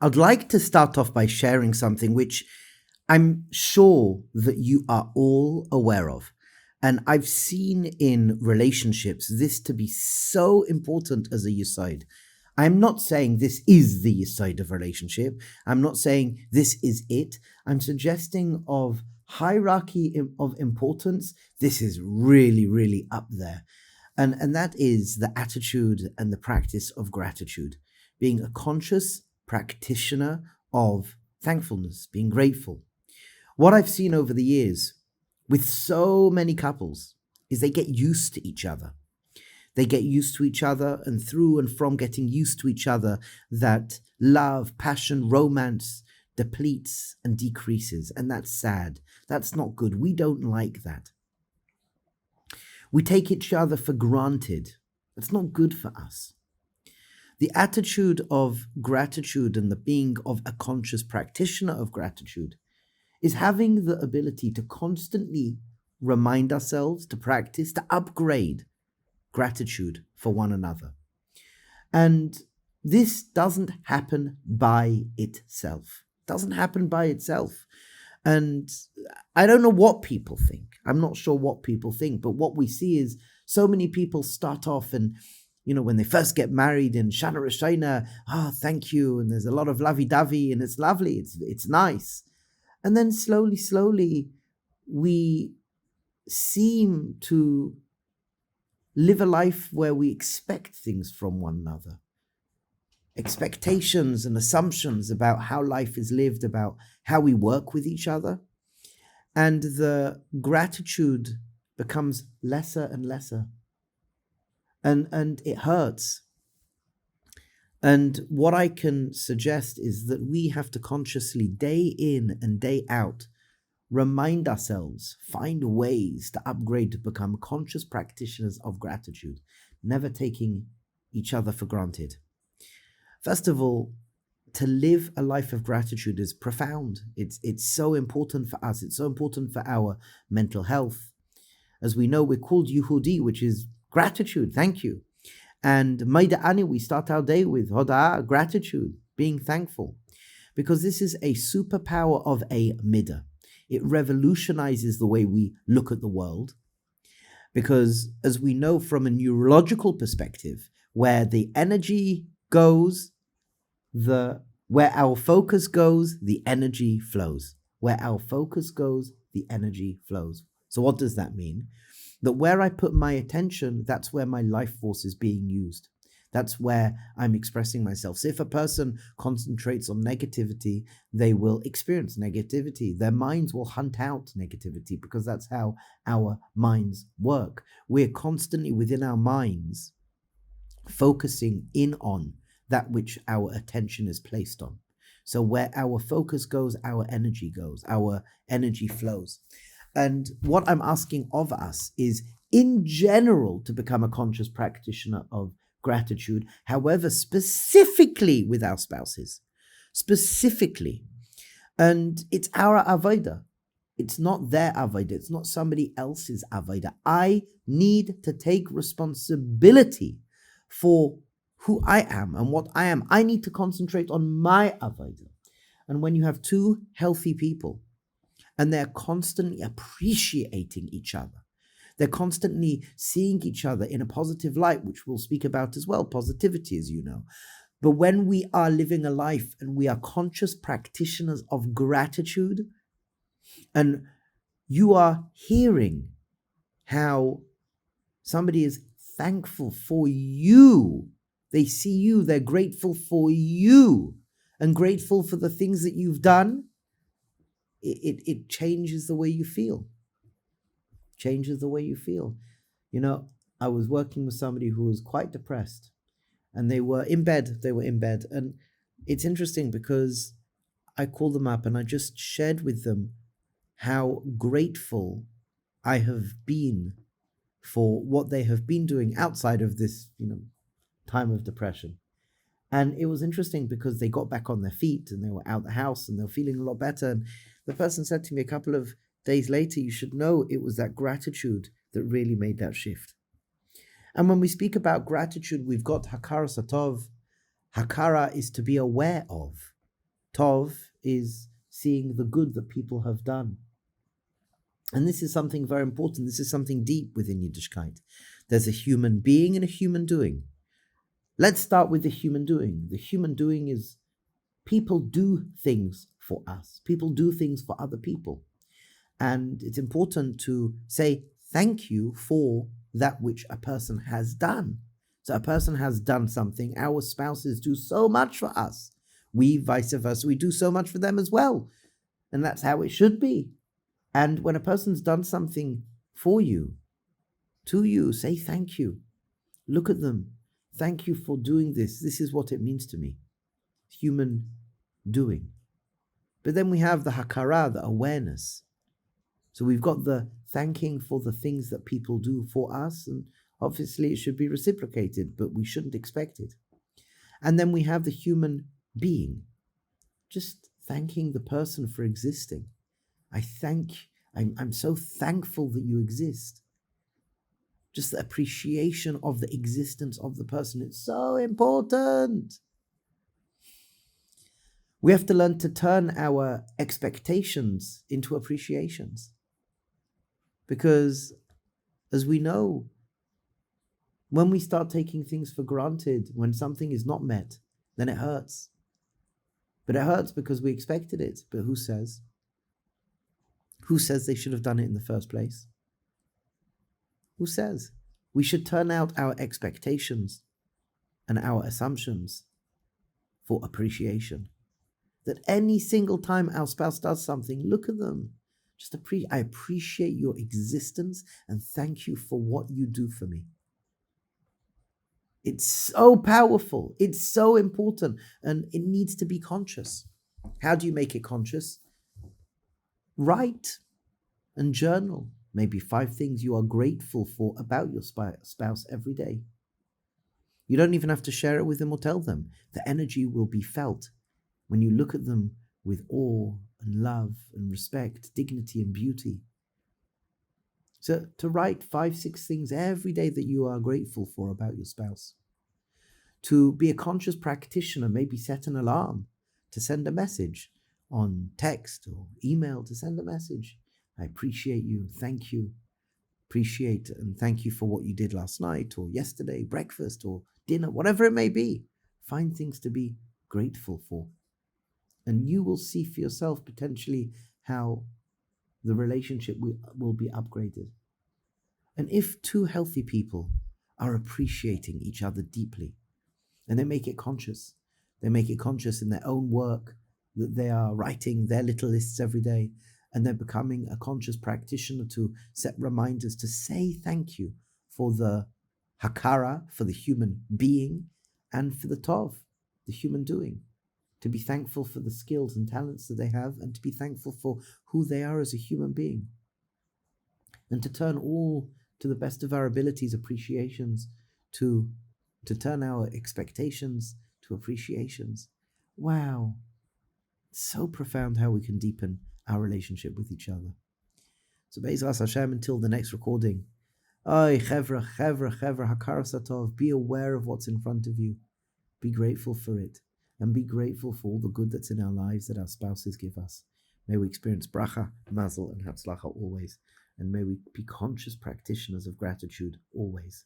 I'd like to start off by sharing something which I'm sure that you are all aware of. And I've seen in relationships this to be so important as a yesod. I'm not saying this is the yesod of relationship. I'm not saying this is it. I'm suggesting of hierarchy of importance. This is really, really up there. And that is the attitude and the practice of gratitude, being a conscious practitioner of thankfulness, being grateful. What I've seen over the years with so many couples is they get used to each other. They get used to each other, and through and from getting used to each other, that love, passion, romance depletes and decreases. And that's sad. That's not good. We don't like that. We take each other for granted. That's not good for us. The attitude of gratitude and the being of a conscious practitioner of gratitude is having the ability to constantly remind ourselves, to practice, to upgrade gratitude for one another. And this doesn't happen by itself. It doesn't happen by itself. And I don't know what people think. I'm not sure what people think, but what we see is so many people start off and, when they first get married in Shana Rishona, thank you. And there's a lot of lovey-dovey and it's lovely. It's nice. And then slowly, we seem to live a life where we expect things from one another. Expectations and assumptions about how life is lived, about how we work with each other. And the gratitude becomes lesser and lesser. And it hurts. And what I can suggest is that we have to consciously, day in and day out, remind ourselves, find ways to upgrade to become conscious practitioners of gratitude, never taking each other for granted. First of all, to live a life of gratitude is profound. It's so important for us. It's so important for our mental health. As we know, we're called Yehudi, which is gratitude, thank you. And Maida Ani, we start our day with Hoda'ah, gratitude, being thankful. Because this is a superpower of a midah. It revolutionizes the way we look at the world. Because as we know from a neurological perspective, where the energy goes, where our focus goes, the energy flows. Where our focus goes, the energy flows. So what does that mean? That where I put my attention, that's where my life force is being used. That's where I'm expressing myself. So if a person concentrates on negativity, they will experience negativity. Their minds will hunt out negativity because that's how our minds work. We're constantly within our minds focusing in on that which our attention is placed on. So where our focus goes, our energy flows. And what I'm asking of us is, in general, to become a conscious practitioner of gratitude, however, specifically with our spouses, specifically. And it's our avodah. It's not their avodah. It's not somebody else's avodah. I need to take responsibility for who I am and what I am. I need to concentrate on my avodah. And when you have two healthy people, and they're constantly appreciating each other, they're constantly seeing each other in a positive light, which we'll speak about as well, positivity, as you know. But when we are living a life and we are conscious practitioners of gratitude, and you are hearing how somebody is thankful for you, they see you, they're grateful for you, and grateful for the things that you've done, it changes the way you feel. Changes the way you feel. I was working with somebody who was quite depressed, and they were in bed. And it's interesting because I called them up and I just shared with them how grateful I have been for what they have been doing outside of this, time of depression. And it was interesting because they got back on their feet and they were out the house and they were feeling a lot better. And the person said to me a couple of days later, you should know it was that gratitude that really made that shift. And when we speak about gratitude, we've got Hakara Satov. Hakara is to be aware of. Tov is seeing the good that people have done. And this is something very important. This is something deep within Yiddishkeit. There's a human being and a human doing. Let's start with the human doing. The human doing is people do things for us. People do things for other people. And it's important to say thank you for that which a person has done. So a person has done something. Our spouses do so much for us. We, vice versa, we do so much for them as well. And that's how it should be. And when a person's done something for you, to you, say thank you. Look at them. Thank you for doing this. This is what it means to me. Human doing. But then we have the hakara, the awareness. So we've got the thanking for the things that people do for us, and obviously it should be reciprocated, but we shouldn't expect it. And then we have the human being, just thanking the person for existing. I'm so thankful that you exist. Just the appreciation of the existence of the person. It's so important. We have to learn to turn our expectations into appreciations. Because, as we know, when we start taking things for granted, when something is not met, then it hurts. But it hurts because we expected it. But who says? Who says they should have done it in the first place? Who says? We should turn out our expectations and our assumptions for appreciation. That any single time our spouse does something, look at them. I appreciate your existence and thank you for what you do for me. It's so powerful. It's so important. And it needs to be conscious. How do you make it conscious? Write and journal. Maybe 5 things you are grateful for about your spouse every day. You don't even have to share it with them or tell them. The energy will be felt when you look at them with awe and love and respect, dignity and beauty. So to write 5, 6 things every day that you are grateful for about your spouse. To be a conscious practitioner, maybe set an alarm to send a message on text or email, to send a message. I appreciate you, thank you, appreciate and thank you for what you did last night or yesterday, breakfast or dinner, whatever it may be. Find things to be grateful for. And you will see for yourself potentially how the relationship will be upgraded. And if 2 healthy people are appreciating each other deeply, and they make it conscious in their own work, that they are writing their little lists every day, and they're becoming a conscious practitioner to set reminders to say thank you for the hakara, for the human being, and for the tov, the human doing. To be thankful for the skills and talents that they have, and to be thankful for who they are as a human being. And to turn all, to the best of our abilities, appreciations, to turn our expectations to appreciations. Wow. It's so profound how we can deepen our relationship with each other. So Be'ezras Hashem, until the next recording. Oy, chevra, hakar satov. Be aware of what's in front of you. Be grateful for it. And be grateful for all the good that's in our lives that our spouses give us. May we experience bracha, mazel, and hatzlacha always. And may we be conscious practitioners of gratitude always.